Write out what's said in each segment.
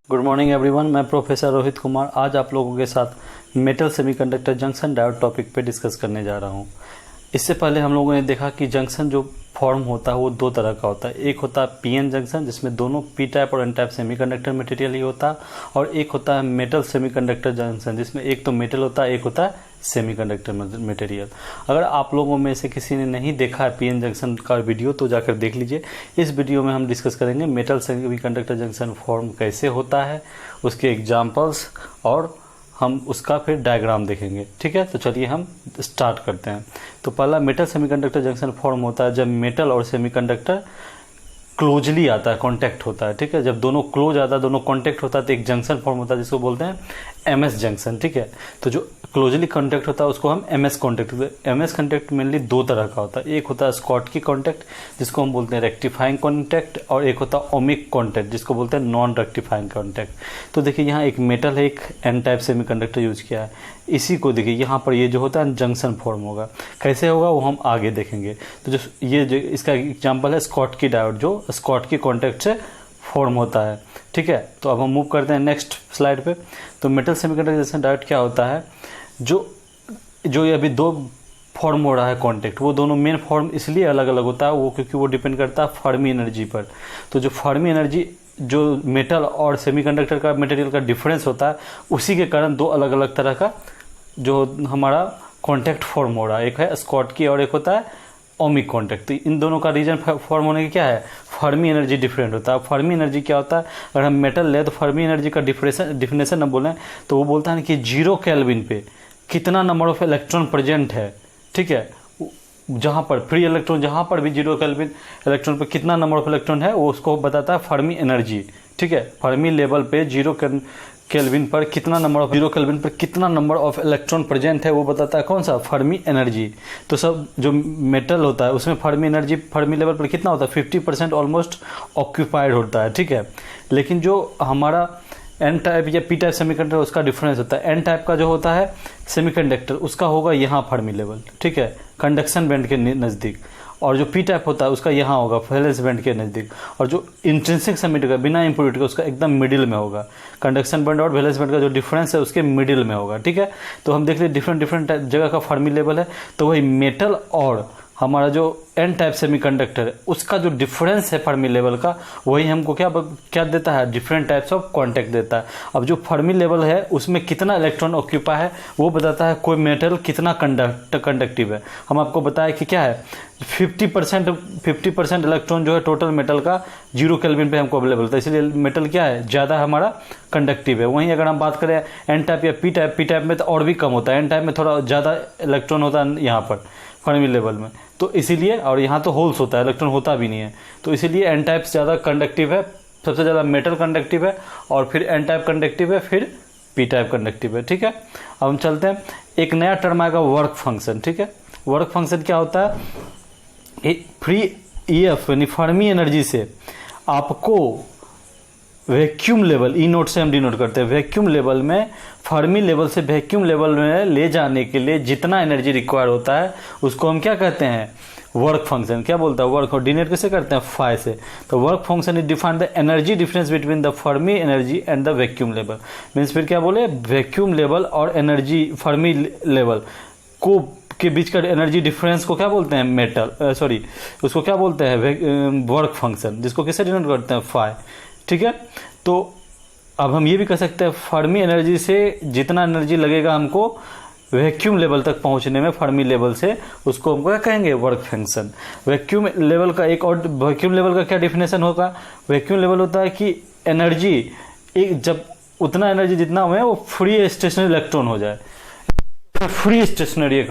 Good morning everyone, मैं professor Rohit Kumar आज आप लोगों के साथ metal semiconductor junction diode topic पे डिस्कस करने जा रहा हूँ। इससे पहले हम लोगों ने देखा कि जंक्शन जो फॉर्म होता है वो दो तरह का होता है। एक होता है पीएन जंक्शन जिसमें दोनों पी टाइप और एन टाइप सेमीकंडक्टर मटेरियल ही होता है, और एक होता है मेटल सेमीकंडक्टर जंक्शन जिसमें एक तो मेटल होता है, एक होता है सेमीकंडक्टर मटेरियल। अगर आप लोगों में से किसी ने नहीं देखा है पीएन जंक्शन का वीडियो तो जाकर देख लीजिए। इस वीडियो में हम डिस्कस करेंगे मेटल सेमीकंडक्टर जंक्शन फॉर्म कैसे होता है, उसके एग्जांपल्स, और हम उसका फिर डायग्राम देखेंगे। ठीक है, तो चलिए हम स्टार्ट करते हैं। तो पहला मेटल सेमीकंडक्टर जंक्शन फॉर्म होता है जब मेटल और सेमीकंडक्टर क्लोजली आता है, कांटेक्ट होता है। ठीक है, जब दोनों क्लोज आता है, दोनों कांटेक्ट होता है तो एक जंक्शन फॉर्म होता है जिसको बोलते हैं एमएस जंक्शन। ठीक है, तो जो क्लोजली कांटेक्ट होता है उसको हम MS contact. MS contact mainly दो तरह का होता है। एक होता है स्कॉटकी कांटेक्ट जिसको हम बोलते हैं रेक्टिफाइंग कांटेक्ट, और एक होता है ओमिक कांटेक्ट जिसको बोलते हैं नॉन रेक्टिफाइंग कांटेक्ट। तो देखिए यहाँ एक मेटल है, एक एन टाइप सेमीकंडक्टर यूज किया है। इसी को देखिए यहाँ पर ये जो होता है जंक्शन फॉर्म होगा। कैसे होगा वो हम आगे देखेंगे। तो जो ये जो इसका एग्जाम्पल है स्कॉटकी डायोड जो स्कॉटकी कांटेक्ट से फॉर्म होता है। ठीक है, तो अब हम मूव करते हैं नेक्स्ट स्लाइड पे। तो मेटल सेमीकंडक्टर जंक्शन डायोड क्या होता है, जो ये अभी दो फॉर्म हो रहा है कांटेक्ट, वो दोनों मेन फॉर्म इसलिए अलग अलग होता है वो क्योंकि वो डिपेंड करता है फर्मी एनर्जी पर। तो जो फर्मी एनर्जी जो मेटल और सेमीकंडक्टर का मटेरियल का डिफरेंस होता है उसी के कारण दो अलग अलग तरह का जो हमारा कांटेक्ट फॉर्म हो रहा है। एक है स्कॉटकी और एक होता है ओमिक कांटेक्ट। तो इन दोनों का रीजन फॉर्म होने की क्या है, फर्मी एनर्जी डिफरेंट होता है। फर्मी एनर्जी क्या होता है, अगर हम मेटल ले तो फर्मी एनर्जी का डिफिनेशन हम बोलें तो वो बोलता है कि 0 केल्विन पे कितना नंबर ऑफ इलेक्ट्रॉन प्रेजेंट है। ठीक है, जहाँ पर फ्री इलेक्ट्रॉन, जहाँ पर भी 0 केल्विन इलेक्ट्रॉन पे कितना नंबर ऑफ इलेक्ट्रॉन है वो उसको बताता है फर्मी एनर्जी। ठीक है, फर्मी लेवल पे 0 केल्विन पर कितना नंबर ऑफ 0 केल्विन पर कितना नंबर ऑफ इलेक्ट्रॉन प्रेजेंट है वो बताता है कौन सा, फर्मी एनर्जी। तो सब जो मेटल होता है उसमें फर्मी एनर्जी फर्मी लेवल पर कितना होता है, 50% ऑलमोस्ट ऑक्यूपाइड होता है। ठीक है, लेकिन जो हमारा एन टाइप या पी टाइप सेमीकंडक्टर उसका डिफरेंस होता है। एन टाइप का जो होता है सेमीकंडक्टर उसका होगा यहाँ फर्मी लेवल, ठीक है, कंडक्शन बैंड के नज़दीक, और जो पी टाइप होता है उसका यहाँ होगा वैलेंस बैंड के नज़दीक, और जो इंट्रिंसिक सेमीकंडक्टर बिना इम्प्योरिटी का उसका एकदम मिडिल में होगा। कंडक्शन बैंड और वैलेंस बैंड का जो डिफरेंस है उसके मिडिल में होगा। ठीक है, तो हम देख लिए डिफरेंट जगह का फर्मी लेवल है। तो वही मेटल और हमारा जो एन टाइप सेमीकंडक्टर है उसका जो डिफरेंस है फर्मी लेवल का, वही हमको क्या देता है, डिफरेंट टाइप्स ऑफ कांटेक्ट देता है। अब जो फर्मी लेवल है उसमें कितना इलेक्ट्रॉन ऑक्यूपाई है वो बताता है कोई मेटल कितना कंडक्टिव है। हम आपको बताया कि क्या है 50% इलेक्ट्रॉन जो है टोटल मेटल का 0 केल्विन पे हमको अवेलेबल होता है, इसलिए मेटल क्या है, ज़्यादा हमारा कंडक्टिव है। वहीं अगर हम बात करें एन टाइप या पी टाइप में तो और भी कम होता है। एन टाइप में थोड़ा ज़्यादा इलेक्ट्रॉन होता है यहाँ पर फर्मी लेवल में, तो इसीलिए, और यहाँ तो होल्स होता है, इलेक्ट्रॉन होता भी नहीं है, तो इसीलिए एन टाइप ज़्यादा कंडक्टिव है, सबसे ज़्यादा मेटल कंडक्टिव है, और फिर एन टाइप कंडक्टिव है, फिर पी टाइप कंडक्टिव है। ठीक है, अब हम चलते हैं, एक नया टर्म आएगा वर्क फंक्शन। ठीक है, वर्क फंक्शन क्या होता है, फ्री ईएफ यानी फर्मी एनर्जी से आपको वैक्यूम लेवल, ई नोट से हम डिनोट करते हैं, वैक्यूम लेवल में फर्मी लेवल से वैक्यूम लेवल में ले जाने के लिए जितना एनर्जी रिक्वायर होता है उसको हम क्या कहते हैं, वर्क फंक्शन। क्या बोलता है, वर्क, और डिनोट कैसे करते हैं, फाई से। तो work function is define the energy difference between the Fermi energy and the vacuum level. Means फिर क्या बोले, वैक्यूम लेवल और एनर्जी फर्मी लेवल को के बीच का एनर्जी डिफरेंस को क्या बोलते हैं, उसको क्या बोलते हैं, वर्क फंक्शन, जिसको कैसे डिनोट करते हैं, फाई। ठीक है, तो अब हम ये भी कह सकते हैं फर्मी एनर्जी से जितना एनर्जी लगेगा हमको वैक्यूम लेवल तक पहुंचने में फर्मी लेवल से, उसको हमको क्या कहेंगे, वर्क फंक्शन। वैक्यूम लेवल का एक और, वैक्यूम लेवल का क्या डिफिनेशन होगा, वैक्यूम लेवल होता है कि एनर्जी एक, जब उतना एनर्जी जितना हुए वो फ्री स्टेशनरी इलेक्ट्रॉन हो जाए, फ्री स्टेशनरी,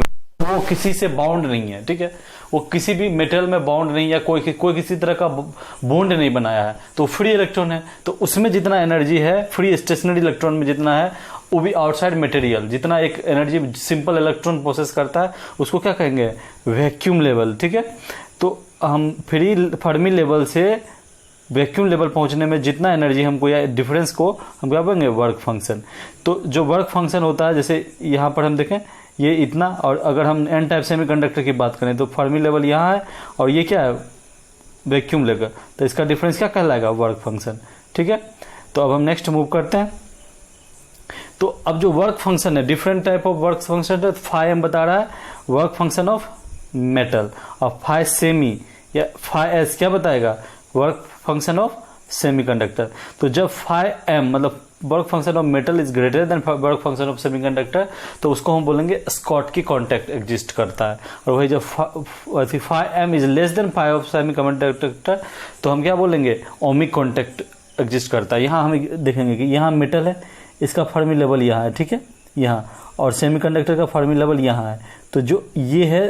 वो किसी से बाउंड नहीं है। ठीक है, वो किसी भी मेटल में बाउंड नहीं है, कोई किसी तरह का बॉन्ड नहीं बनाया है, तो फ्री इलेक्ट्रॉन है। तो उसमें जितना एनर्जी है फ्री स्टेशनरी इलेक्ट्रॉन में जितना है वो भी आउटसाइड मटेरियल जितना एक एनर्जी सिंपल इलेक्ट्रॉन प्रोसेस करता है उसको क्या कहेंगे, वैक्यूम लेवल। ठीक है, तो हम फ्री फर्मी लेवल से वैक्यूम लेवल पहुंचने में जितना एनर्जी हमको, या डिफरेंस को हम क्या बोलेंगे, वर्क फंक्शन। तो जो वर्क फंक्शन होता है, जैसे यहाँ पर हम देखें ये इतना, और अगर हम एन टाइप सेमीकंडक्टर की बात करें तो फर्मी लेवल यहाँ है और ये क्या है, वैक्यूम लेवल, तो इसका डिफरेंस क्या कहलाएगा, वर्क फंक्शन। ठीक है, तो अब हम नेक्स्ट मूव करते हैं। तो अब जो वर्क फंक्शन है, different type of work function है, फाई एम बता रहा है वर्क फंक्शन ऑफ मेटल, और फाई सेमी या फाई एस क्या बताएगा, वर्क फंक्शन ऑफ सेमीकंडक्टर। तो जब फाई एम मतलब work function of metal is greater than work function of semiconductor, तो उसको हम बोलेंगे स्कॉटकी कॉन्टैक्ट एग्जिस्ट करता है। और वही जब phi M is less than phi of semiconductor, तो हम क्या बोलेंगे, ओमिक कॉन्टैक्ट एग्जिस्ट करता है। यहाँ हम देखेंगे कि यहाँ मेटल है, इसका फर्मी लेवल यहाँ है, ठीक है, यहाँ, और सेमीकंडक्टर का फर्मी लेवल यहाँ है। तो जो ये है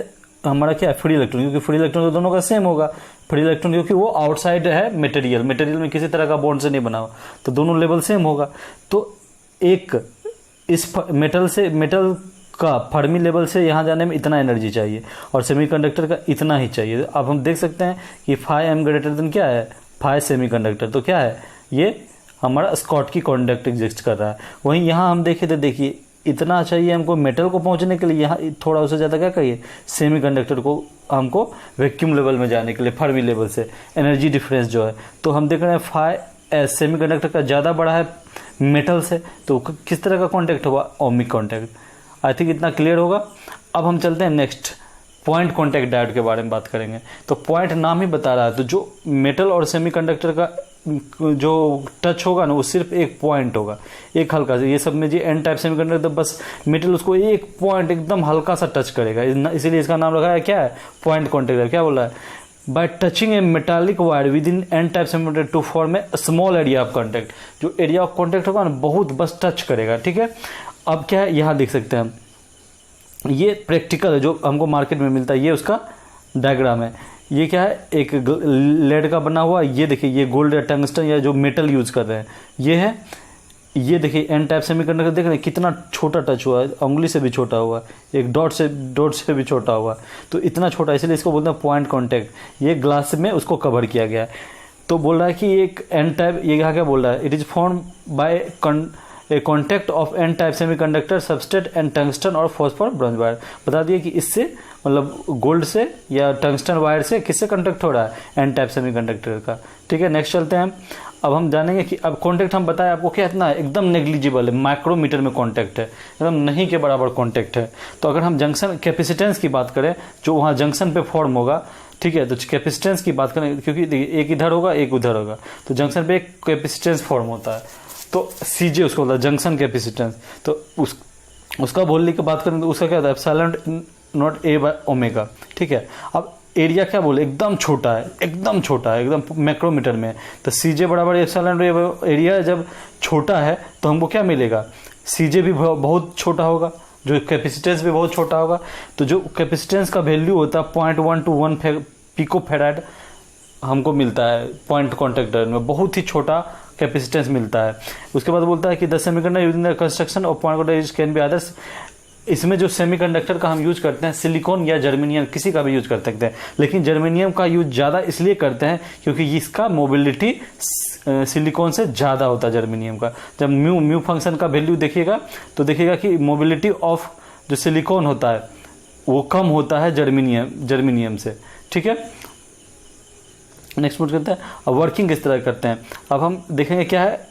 हमारा क्या है, फ्री इलेक्ट्रॉन, क्योंकि फ्री इलेक्ट्रॉन तो दोनों का सेम होगा। फ्री इलेक्ट्रॉन क्योंकि वो आउटसाइड है मटेरियल में किसी तरह का बॉन्ड से नहीं बना हुआ, तो दोनों लेवल सेम होगा। तो एक इस मेटल का फर्मी लेवल से यहाँ जाने में इतना एनर्जी चाहिए, और सेमीकंडक्टर का इतना ही चाहिए। अब हम देख सकते हैं कि फाई एम ग्रेटर देन क्या है, फाई सेमीकंडक्टर, तो क्या है, ये हमारा स्कॉटकी कॉन्टैक्ट एग्जिस्ट कर रहा है। वहीं यहाँ हम देखें तो देखिए इतना चाहिए हमको मेटल को पहुंचने के लिए, यहाँ थोड़ा उससे ज़्यादा क्या करिए, सेमीकंडक्टर को हमको वैक्यूम लेवल में जाने के लिए फर्मी लेवल से एनर्जी डिफरेंस जो है, तो हम देख रहे हैं फाई एस सेमीकंडक्टर का ज़्यादा बड़ा है मेटल से, तो किस तरह का कॉन्टैक्ट हुआ, ओमिक कॉन्टैक्ट। आई थिंक इतना क्लियर होगा। अब हम चलते हैं नेक्स्ट, पॉइंट कॉन्टैक्ट डायोड के बारे में बात करेंगे। तो पॉइंट नाम ही बता रहा है, तो जो मेटल और सेमीकंडक्टर का जो टच होगा ना, वो सिर्फ एक पॉइंट होगा, एक हल्का सा। ये सब में जी एन टाइप सेमीकंडक्टर, तो बस मेटल उसको एक पॉइंट एकदम हल्का सा टच करेगा, इसीलिए इसका नाम रखा है क्या है, पॉइंट कॉन्टैक्ट। क्या बोला है, by touching a metallic wire within N type semiconductor to form a small area of contact. जो एरिया ऑफ कॉन्टैक्ट होगा ना, बहुत बस टच करेगा, ठीक है। अब क्या है, यहाँ देख सकते हैं हम, ये प्रैक्टिकल है जो हमको मार्केट में मिलता है, ये उसका डायग्राम है। ये क्या है, एक लेड का बना हुआ, ये देखिए ये गोल्ड या टंगस्टन या जो मेटल यूज कर रहे हैं ये है। ये देखिए एन टाइप सेमीकंडक्टर देख रहे हैं कितना छोटा टच हुआ है, उंगली से भी छोटा हुआ है, एक डॉट से भी छोटा हुआ है, तो इतना छोटा, इसलिए इसको बोलते हैं पॉइंट कॉन्टैक्ट। ये ग्लास में उसको कवर किया गया है। तो बोल रहा है कि एक एन टाइप, ये क्या बोल रहा है, it is form by a contact of n type semiconductor substrate and tungsten और फॉस्फोर ब्रॉन्ज वायर। बता दिए कि इससे मतलब गोल्ड से या टंगस्टन वायर से किससे कॉन्टैक्ट हो रहा है, एन टाइप सेमीकंडक्टर का, ठीक है। नेक्स्ट चलते हैं। अब हम जानेंगे कि अब कॉन्टैक्ट हम बताएं आपको क्या इतना है, एकदम नेग्लिजिबल है, माइक्रोमीटर में कॉन्टैक्ट है, एकदम नहीं के बराबर कॉन्टैक्ट है। तो अगर हम जंक्शन कैपेसिटेंस की बात करें, जो वहाँ जंक्शन पे फॉर्म होगा, ठीक है, तो कैपेसिटेंस की बात करें, क्योंकि एक इधर होगा एक उधर होगा, तो जंक्शन पे एक कैपेसिटेंस फॉर्म होता है, तो सीजे उसको होता है जंक्शन कैपेसिटेंस। तो उसका बोलने की बात करें तो उसका क्या होता है, epsilon not a by omega, ठीक है। अब एरिया क्या बोले, एकदम छोटा है, एकदम मैक्रोमीटर में, तो सीजे बराबर एप्सिलॉन एरिया जब छोटा है तो हमको क्या मिलेगा, सीजे भी बहुत छोटा होगा, जो कैपेसिटेंस भी बहुत छोटा होगा। तो जो कैपेसिटेंस का वैल्यू होता है 0.1 to 1 पिको फेराड हमको मिलता है पॉइंट कॉन्टैक्ट डायोड में, बहुत ही छोटा कैपेसिटेंस मिलता है। उसके बाद बोलता है कि the semiconductor using the construction of point contact can be others. इसमें जो सेमीकंडक्टर का हम यूज करते हैं, सिलिकॉन या जर्मेनियम किसी का भी यूज कर सकते हैं, लेकिन जर्मेनियम का यूज ज़्यादा इसलिए करते हैं क्योंकि इसका मोबिलिटी सिलिकॉन से ज़्यादा होता है जर्मेनियम का। जब म्यू फंक्शन का वैल्यू देखिएगा तो देखिएगा कि मोबिलिटी ऑफ जो सिलिकॉन होता है वो कम होता है जर्मेनियम से, ठीक है। नेक्स्ट मूव करते हैं। अब वर्किंग किस तरह करते हैं, अब हम देखेंगे क्या है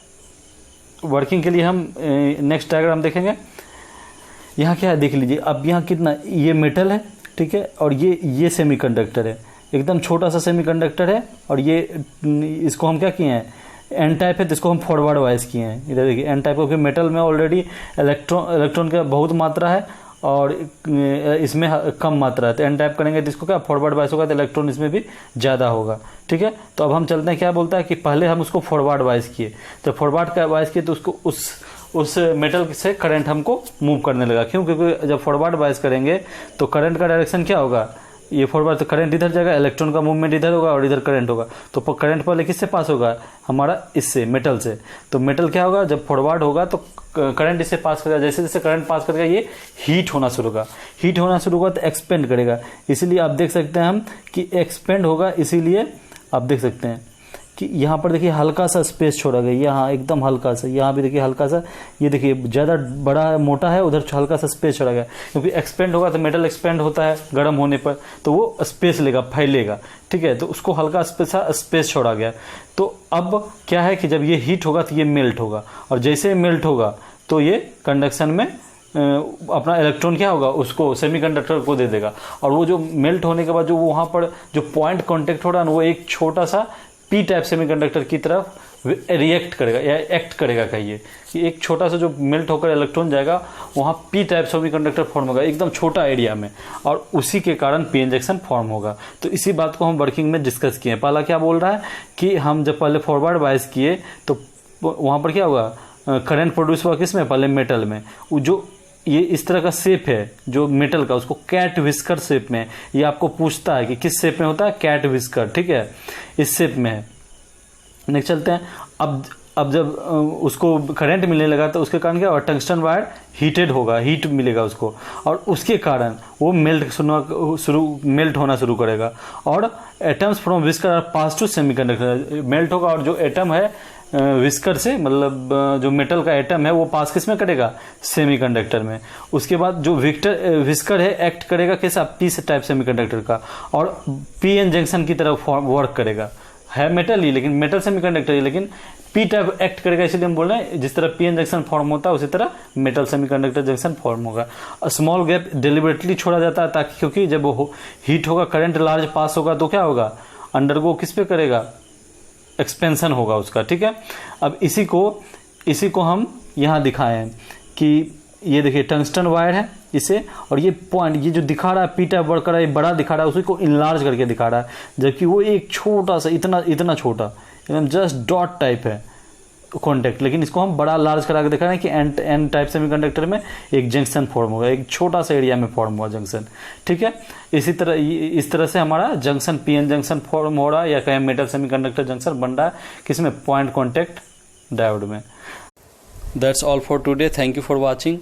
वर्किंग के लिए। हम नेक्स्ट डायग्राम देखेंगे। यहाँ क्या है देख लीजिए, अब यहाँ कितना, ये मेटल है, ठीक है, और ये सेमीकंडक्टर है, एकदम छोटा सा सेमीकंडक्टर है, और ये इसको हम क्या किए हैं, एन टाइप है तो इसको हम फॉरवर्ड वाइज किए हैं। इधर देखिए एन टाइप क्योंकि मेटल में ऑलरेडी इलेक्ट्रॉन का बहुत मात्रा है और इसमें कम मात्रा है, तो एन टाइप करेंगे तो इसको क्या फॉरवर्ड वाइज होगा, तो इलेक्ट्रॉन इसमें भी ज़्यादा होगा, ठीक है। तो अब हम चलते हैं, क्या बोलता है कि पहले हम उसको फॉरवर्ड वाइज किए, तो फॉरवर्ड वाइज किए तो उसको उस मेटल से करंट हमको मूव करने लगा। क्यों, क्योंकि जब फॉरवर्ड वाइज करेंगे तो करंट का डायरेक्शन क्या होगा, ये फॉरवर्ड, तो करंट इधर जाएगा, इलेक्ट्रॉन का मूवमेंट इधर होगा और इधर करंट होगा। तो करंट पहले किससे पास होगा, हमारा इससे मेटल से। तो मेटल क्या होगा, जब फॉरवर्ड होगा तो करंट इससे पास करेगा, जैसे जैसे करंट पास करेगा ये हीट होना शुरू होगा, तो एक्सपेंड करेगा। इसीलिए आप देख सकते हैं हम कि एक्सपेंड होगा, इसीलिए आप देख सकते हैं कि यहाँ पर देखिए हल्का सा स्पेस छोड़ा गया, यहाँ एकदम हल्का सा, यहाँ भी देखिए हल्का सा, ये देखिए ज़्यादा बड़ा मोटा है, उधर हल्का सा स्पेस छोड़ा गया, क्योंकि एक्सपेंड होगा तो मेटल एक्सपेंड होता है गर्म होने पर, तो वो स्पेस लेगा, फैलेगा, ठीक है, तो उसको हल्का स्पेस छोड़ा गया। तो अब क्या है कि जब ये हीट होगा तो ये मेल्ट होगा, और जैसे मेल्ट होगा तो ये कंडक्शन में अपना इलेक्ट्रॉन क्या होगा, उसको सेमीकंडक्टर को दे देगा, और वो जो मेल्ट होने के बाद जो वहाँ पर जो पॉइंट कांटेक्ट हो रहा है ना, वो एक छोटा सा पी टाइप सेमीकंडक्टर की तरफ रिएक्ट करेगा या एक्ट करेगा, कहिए कि एक छोटा सा जो मेल्ट होकर इलेक्ट्रॉन जाएगा वहाँ पी टाइप सेमीकंडक्टर फॉर्म होगा एकदम छोटा एरिया में, और उसी के कारण पी एन जंक्शन फॉर्म होगा। तो इसी बात को हम वर्किंग में डिस्कस किए। पहला क्या बोल रहा है कि हम जब पहले फॉरवर्ड बायस किए तो वहाँ पर क्या हुआ, करंट प्रोड्यूस हुआ किस में, पहले मेटल में। जो ये इस तरह का शेप है जो मेटल का, उसको कैट विस्कर शेप में, ये आपको पूछता है कि किस शेप में होता है, कैट विस्कर, ठीक है, इस शेप में है। नेक्स्ट चलते हैं। अब जब उसको करंट मिलने लगा तो उसके कारण क्या होगा, टंगस्टन वायर हीटेड होगा, हीट मिलेगा उसको, और उसके कारण वो मेल्ट होना शुरू करेगा, और atoms from whisker are pass to semiconductor, melt होगा, और जो एटम है विस्कर से, मतलब जो मेटल का एटम है वो पास किस में करेगा, सेमीकंडक्टर में। उसके बाद जो विस्कर है एक्ट करेगा कैसा, पी टाइप सेमीकंडक्टर का, और पी एन जंक्शन की तरफ वर्क करेगा, है मेटल ही लेकिन मेटल सेमीकंडक्टर ही, लेकिन पी टाइप एक्ट करेगा, इसलिए हम बोल रहे हैं जिस तरह पी एन जंक्शन फॉर्म होता है उसी तरह मेटल सेमीकंडक्टर जंक्शन फॉर्म होगा। स्मॉल गैप डिलिबरेटली छोड़ा जाता है ताकि, क्योंकि जब वो हीट होगा, करंट लार्ज पास होगा तो क्या होगा, अंडरगो किस पे करेगा, एक्सपेंशन होगा उसका, ठीक है। अब इसी को हम यहाँ दिखाए हैं कि ये देखिए टंगस्टन वायर है इसे, और ये पॉइंट ये जो दिखा रहा है पी टाइप वर्क कर रहा है, ये बड़ा दिखा रहा है, उसी को इनलार्ज करके दिखा रहा है, जबकि वो एक छोटा सा इतना छोटा एकदम जस्ट डॉट टाइप है कॉन्टेक्ट, लेकिन इसको हम बड़ा लार्ज करा के दिखा रहे हैं कि एन टाइप सेमीकंडक्टर में एक जंक्शन फॉर्म होगा, एक छोटा सा एरिया में फॉर्म हुआ जंक्शन, ठीक है। इस तरह से हमारा जंक्शन पीएन जंक्शन फॉर्म हो रहा है, या कहें मेटल सेमीकंडक्टर जंक्शन बन रहा है किसमें, पॉइंट कॉन्टेक्ट डायोड में। That's all for today, thank you for watching.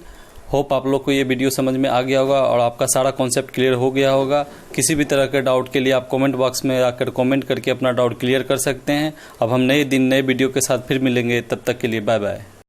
Hope आप लोग को ये वीडियो समझ में आ गया होगा और आपका सारा कॉन्सेप्ट क्लियर हो गया होगा। किसी भी तरह के डाउट के लिए आप कमेंट बॉक्स में आकर कमेंट करके अपना डाउट क्लियर कर सकते हैं। अब हम नए दिन नए वीडियो के साथ फिर मिलेंगे, तब तक के लिए बाय बाय।